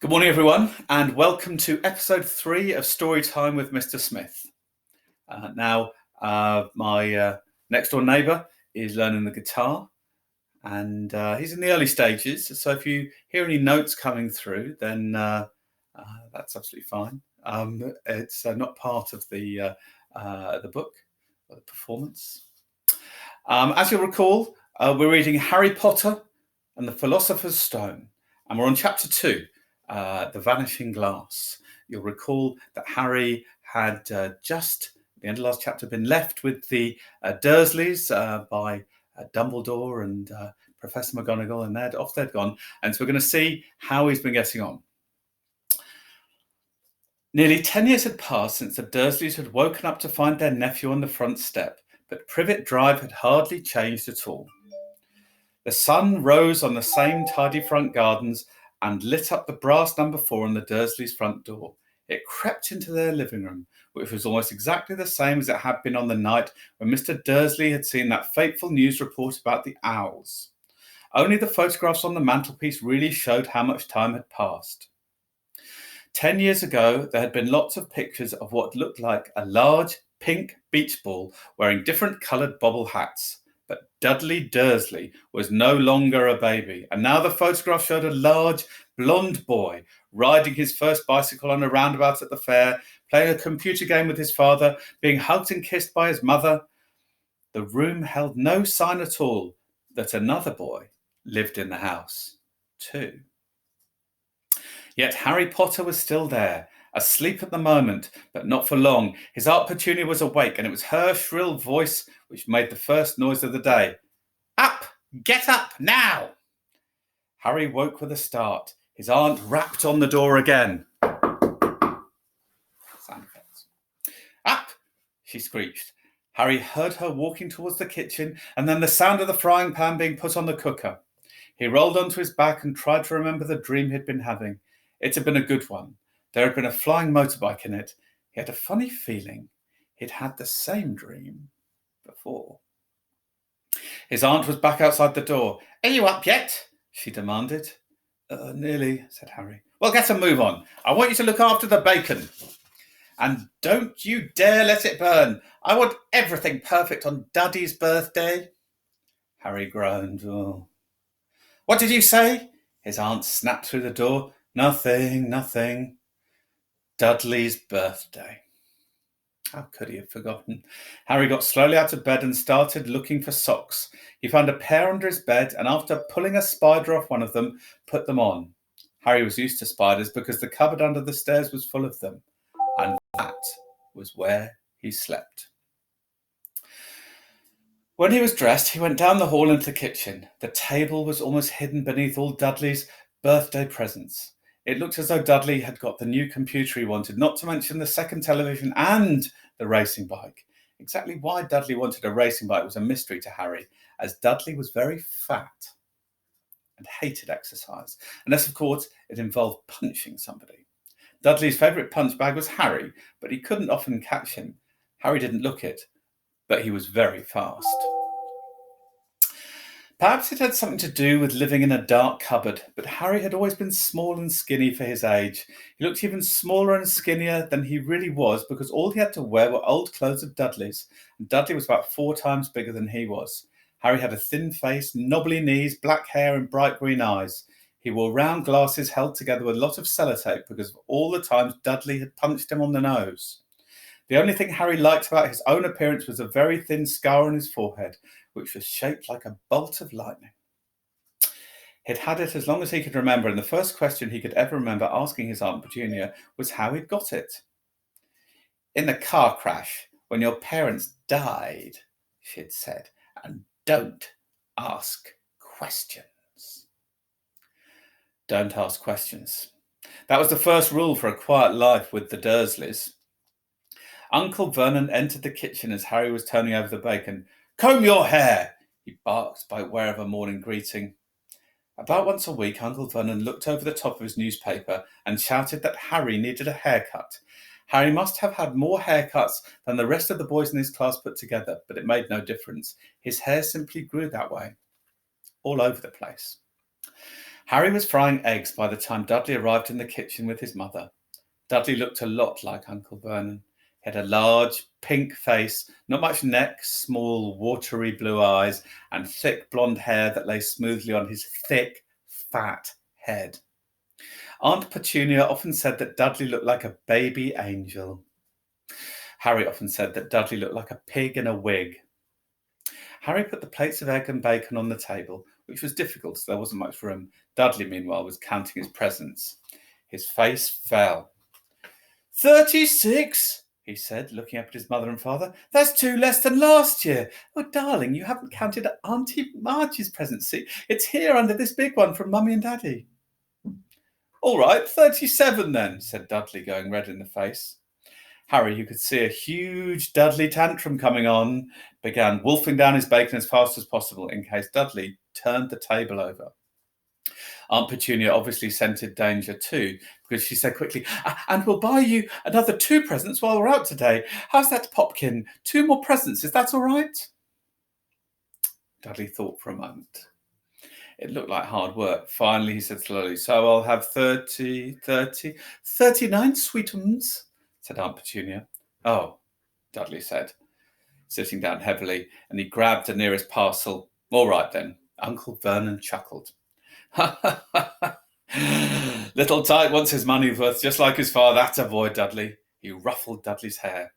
Good morning, everyone, and welcome to episode 3 of Storytime with Mr. Smith. My next door neighbour is learning the guitar, and he's in the early stages. So if you hear any notes coming through, then that's absolutely fine. It's not part of the book or the performance. As you'll recall, we're reading Harry Potter and the Philosopher's Stone, and we're on chapter 2. The Vanishing Glass. You'll recall that Harry had just at the end of last chapter been left with the Dursleys by Dumbledore and Professor McGonagall, and they'd gone. And so we're going to see how he's been getting on. Nearly 10 years had passed since the Dursleys had woken up to find their nephew on the front step, but Privet Drive had hardly changed at all. The sun rose on the same tidy front gardens and lit up the brass number 4 on the Dursleys' front door. It crept into their living room, which was almost exactly the same as it had been on the night when Mr. Dursley had seen that fateful news report about the owls. Only the photographs on the mantelpiece really showed how much time had passed. 10 years ago, there had been lots of pictures of what looked like a large pink beach ball wearing different coloured bobble hats. But Dudley Dursley was no longer a baby, and now the photograph showed a large, blonde boy riding his first bicycle on a roundabout at the fair, playing a computer game with his father, being hugged and kissed by his mother. The room held no sign at all that another boy lived in the house, too. Yet Harry Potter was still there, asleep at the moment, but not for long. His Aunt Petunia was awake, and it was her shrill voice which made the first noise of the day. Up! Get up, now! Harry woke with a start. His aunt rapped on the door again. Sound effects. Up! She screeched. Harry heard her walking towards the kitchen, and then the sound of the frying pan being put on the cooker. He rolled onto his back and tried to remember the dream he'd been having. It had been a good one. There had been a flying motorbike in it. He had a funny feeling he'd had the same dream before. His aunt was back outside the door. Are you up yet? She demanded. Nearly, said Harry. Well, get a move on. I want you to look after the bacon. And don't you dare let it burn. I want everything perfect on Daddy's birthday. Harry groaned. Oh. What did you say? His aunt snapped through the door. Nothing. Dudley's birthday. How could he have forgotten? Harry got slowly out of bed and started looking for socks. He found a pair under his bed and after pulling a spider off one of them, put them on. Harry was used to spiders because the cupboard under the stairs was full of them. And that was where he slept. When he was dressed, he went down the hall into the kitchen. The table was almost hidden beneath all Dudley's birthday presents. It looked as though Dudley had got the new computer he wanted, not to mention the second television and the racing bike. Exactly why Dudley wanted a racing bike was a mystery to Harry, as Dudley was very fat and hated exercise, unless, of course, it involved punching somebody. Dudley's favourite punch bag was Harry, but he couldn't often catch him. Harry didn't look it, but he was very fast. Perhaps it had something to do with living in a dark cupboard, but Harry had always been small and skinny for his age. He looked even smaller and skinnier than he really was because all he had to wear were old clothes of Dudley's, and Dudley was about 4 times bigger than he was. Harry had a thin face, knobbly knees, black hair and bright green eyes. He wore round glasses held together with a lot of sellotape because of all the times Dudley had punched him on the nose. The only thing Harry liked about his own appearance was a very thin scar on his forehead, which was shaped like a bolt of lightning. He'd had it as long as he could remember, and the first question he could ever remember asking his Aunt Petunia was how he'd got it. In the car crash, when your parents died, she'd said, and don't ask questions. Don't ask questions. That was the first rule for a quiet life with the Dursleys. Uncle Vernon entered the kitchen as Harry was turning over the bacon. Comb your hair, he barked by way of a morning greeting. About once a week, Uncle Vernon looked over the top of his newspaper and shouted that Harry needed a haircut. Harry must have had more haircuts than the rest of the boys in his class put together, but it made no difference. His hair simply grew that way, all over the place. Harry was frying eggs by the time Dudley arrived in the kitchen with his mother. Dudley looked a lot like Uncle Vernon. He had a large, pink face, not much neck, small, watery blue eyes, and thick blonde hair that lay smoothly on his thick, fat head. Aunt Petunia often said that Dudley looked like a baby angel. Harry often said that Dudley looked like a pig in a wig. Harry put the plates of egg and bacon on the table, which was difficult as there wasn't much room. Dudley, meanwhile, was counting his presents. His face fell. 36, he said, looking up at his mother and father. That's 2 less than last year. Oh, darling, you haven't counted Auntie March's present. See, it's here under this big one from Mummy and Daddy. All right, 37 then, said Dudley, going red in the face. Harry, who could see a huge Dudley tantrum coming on, began wolfing down his bacon as fast as possible in case Dudley turned the table over. Aunt Petunia obviously scented danger too, because she said quickly, and we'll buy you another 2 presents while we're out today. How's that, Popkin? 2 more presents, is that all right? Dudley thought for a moment. It looked like hard work. Finally, he said slowly, so I'll have 39 sweetums, said Aunt Petunia. Oh, Dudley said, sitting down heavily, and he grabbed the nearest parcel. All right then. Uncle Vernon chuckled. Little Tyke wants his money's worth, just like his father. That's a boy, Dudley. He ruffled Dudley's hair.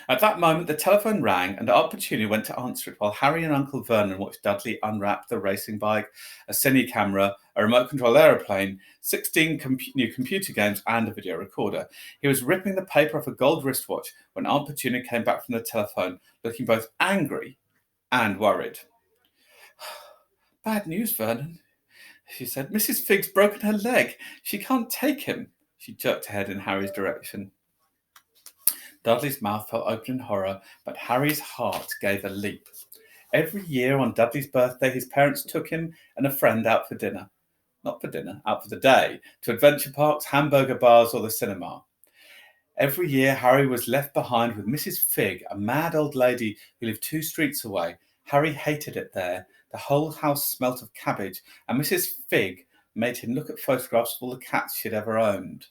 At that moment, the telephone rang, and Aunt Petunia went to answer it while Harry and Uncle Vernon watched Dudley unwrap the racing bike, a cine camera, a remote-control aeroplane, 16 new computer games, and a video recorder. He was ripping the paper off a gold wristwatch when Aunt Petunia came back from the telephone, looking both angry and worried. Bad news, Vernon, she said. Mrs. Figg's broken her leg. She can't take him. She jerked her head in Harry's direction. Dudley's mouth fell open in horror, but Harry's heart gave a leap. Every year on Dudley's birthday, his parents took him and a friend out for dinner. Not for dinner, out for the day, to adventure parks, hamburger bars, or the cinema. Every year, Harry was left behind with Mrs. Figg, a mad old lady who lived 2 streets away. Harry hated it there. The whole house smelt of cabbage, and Mrs. Figg made him look at photographs of all the cats she'd ever owned.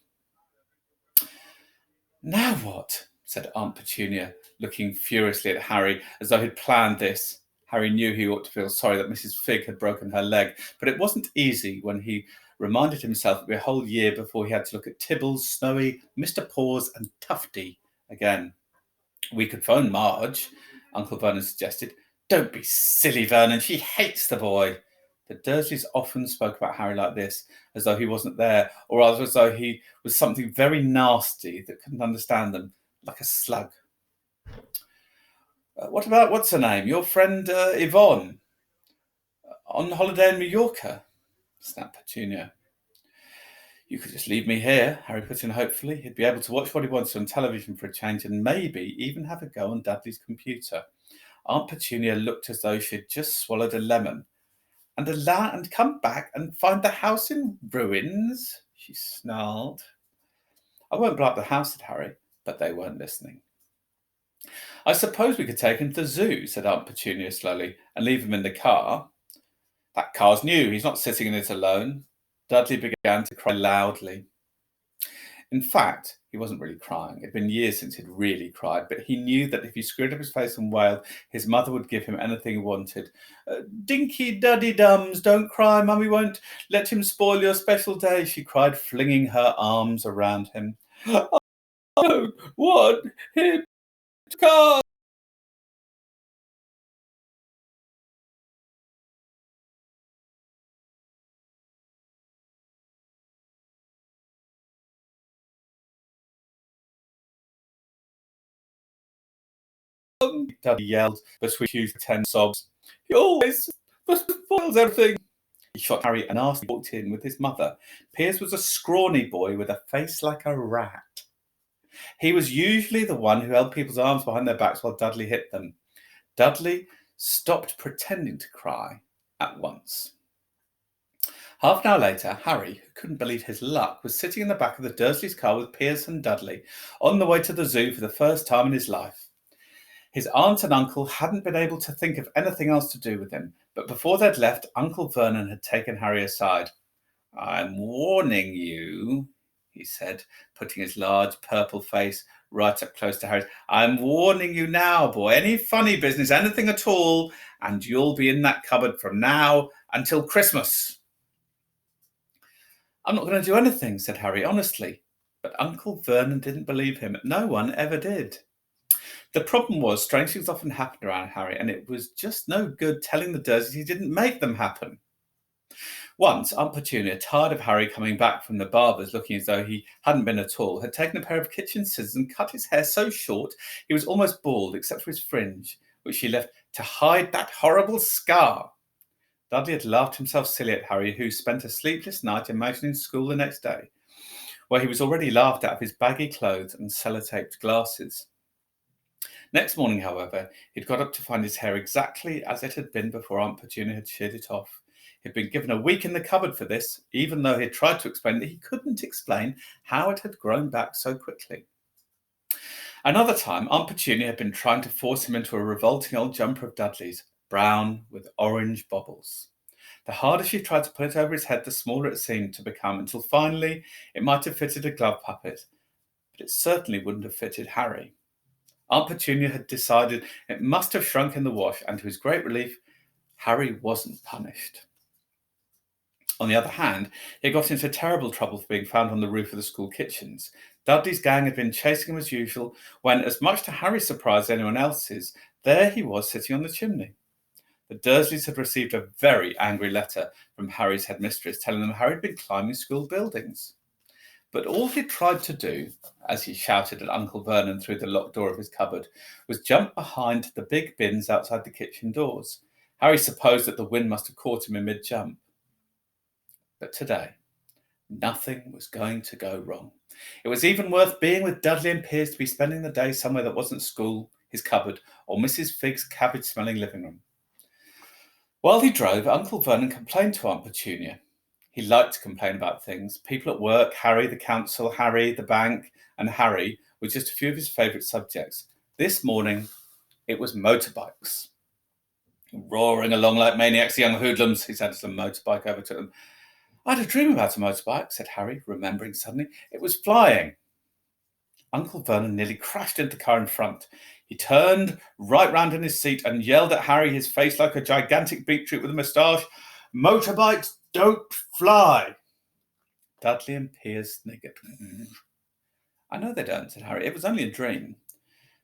Now what? Said Aunt Petunia, looking furiously at Harry as though he'd planned this. Harry knew he ought to feel sorry that Mrs. Figg had broken her leg, but it wasn't easy when he reminded himself it would be a whole year before he had to look at Tibbles, Snowy, Mr. Paws, and Tufty again. We could phone Marge, Uncle Vernon suggested. Don't be silly, Vernon. She hates the boy. The Dursleys often spoke about Harry like this, as though he wasn't there, or rather as though he was something very nasty that couldn't understand them, like a slug. What about, what's her name? Your friend Yvonne? On holiday in Mallorca? Snapped Petunia. You could just leave me here, Harry put in hopefully. He'd be able to watch what he wanted on television for a change and maybe even have a go on Dudley's computer. Aunt Petunia looked as though she'd just swallowed a lemon. And come back and find the house in ruins, she snarled. I won't blow up the house, said Harry, but they weren't listening. I suppose we could take him to the zoo, said Aunt Petunia slowly, and leave him in the car. That car's new. He's not sitting in it alone. Dudley began to cry loudly. In fact, he wasn't really crying. It'd been years since he'd really cried, but he knew that if he screwed up his face and wailed, his mother would give him anything he wanted. Dinky Duddy Dums, don't cry, Mummy won't let him spoil your special day, she cried, flinging her arms around him. I don't want him to come. Dudley yelled between huge tense sobs. He always spoils everything. He shot Harry and Arthur walked in with his mother. Piers was a scrawny boy with a face like a rat. He was usually the one who held people's arms behind their backs while Dudley hit them. Dudley stopped pretending to cry at once. Half an hour later, Harry, who couldn't believe his luck, was sitting in the back of the Dursleys' car with Piers and Dudley, on the way to the zoo for the first time in his life. His aunt and uncle hadn't been able to think of anything else to do with him, But before they'd left, Uncle Vernon had taken Harry aside. "I'm warning you," he said, putting his large purple face right up close to Harry's. "I'm warning you now, boy. Any funny business, anything at all, and you'll be in that cupboard from now until Christmas." "I'm not going to do anything," said Harry, honestly. But Uncle Vernon didn't believe him. No one ever did. The problem was, strange things often happened around Harry, and it was just no good telling the Dursleys he didn't make them happen. Once, Aunt Petunia, tired of Harry coming back from the barber's looking as though he hadn't been at all, had taken a pair of kitchen scissors and cut his hair so short he was almost bald except for his fringe, which she left to hide that horrible scar. Dudley had laughed himself silly at Harry, who spent a sleepless night imagining school the next day, where he was already laughed out of his baggy clothes and sellotaped glasses. Next morning, however, he'd got up to find his hair exactly as it had been before Aunt Petunia had sheared it off. He'd been given a week in the cupboard for this, even though he had tried to explain that he couldn't explain how it had grown back so quickly. Another time, Aunt Petunia had been trying to force him into a revolting old jumper of Dudley's, brown with orange bobbles. The harder she tried to put it over his head, the smaller it seemed to become, until finally it might have fitted a glove puppet, but it certainly wouldn't have fitted Harry. Aunt Petunia had decided it must have shrunk in the wash, and to his great relief, Harry wasn't punished. On the other hand, he got into terrible trouble for being found on the roof of the school kitchens. Dudley's gang had been chasing him as usual, when, as much to Harry's surprise as anyone else's, there he was sitting on the chimney. The Dursleys had received a very angry letter from Harry's headmistress telling them Harry had been climbing school buildings. But all he tried to do, as he shouted at Uncle Vernon through the locked door of his cupboard, was jump behind the big bins outside the kitchen doors. Harry supposed that the wind must have caught him in mid-jump. But today, nothing was going to go wrong. It was even worth being with Dudley and Piers to be spending the day somewhere that wasn't school, his cupboard, or Mrs. Figg's cabbage-smelling living room. While he drove, Uncle Vernon complained to Aunt Petunia. He liked to complain about things. People at work, Harry, the council, Harry, the bank, and Harry were just a few of his favourite subjects. This morning, it was motorbikes. "Roaring along like maniacs, young hoodlums," he said as the motorbike overtook them. "I had a dream about a motorbike," said Harry, remembering suddenly. "It was flying." Uncle Vernon nearly crashed into the car in front. He turned right round in his seat and yelled at Harry, his face like a gigantic beetroot with a moustache, "Motorbikes don't fly!" Dudley and Piers sniggered. "I know they don't," said Harry. "It was only a dream."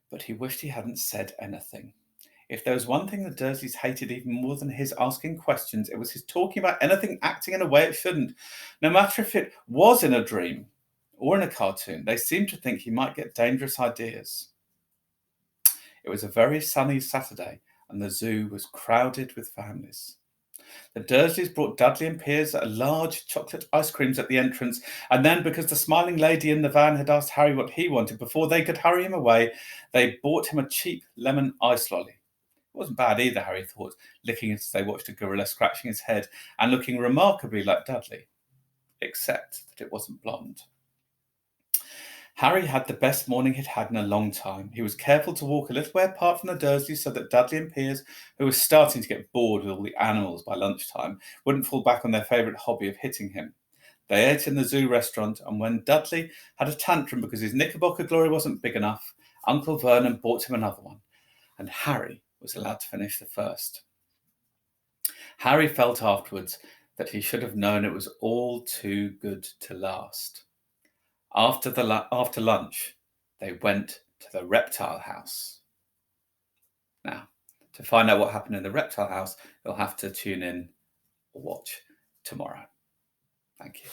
But he wished he hadn't said anything. If there was one thing the Dursleys hated even more than his asking questions, it was his talking about anything acting in a way it shouldn't. No matter if it was in a dream or in a cartoon, they seemed to think he might get dangerous ideas. It was a very sunny Saturday, and the zoo was crowded with families. The Dursleys brought Dudley and Piers large chocolate ice creams at the entrance, and then, because the smiling lady in the van had asked Harry what he wanted before they could hurry him away, they bought him a cheap lemon ice lolly. It wasn't bad either, Harry thought, licking it as they watched a gorilla scratching his head and looking remarkably like Dudley, except that it wasn't blonde. Harry had the best morning he'd had in a long time. He was careful to walk a little way apart from the Dursleys so that Dudley and Piers, who were starting to get bored with all the animals by lunchtime, wouldn't fall back on their favourite hobby of hitting him. They ate in the zoo restaurant, and when Dudley had a tantrum because his Knickerbocker glory wasn't big enough, Uncle Vernon bought him another one, and Harry was allowed to finish the first. Harry felt afterwards that he should have known it was all too good to last. After lunch, they went to the reptile house. Now, to find out what happened in the reptile house, you'll have to tune in or watch tomorrow. Thank you.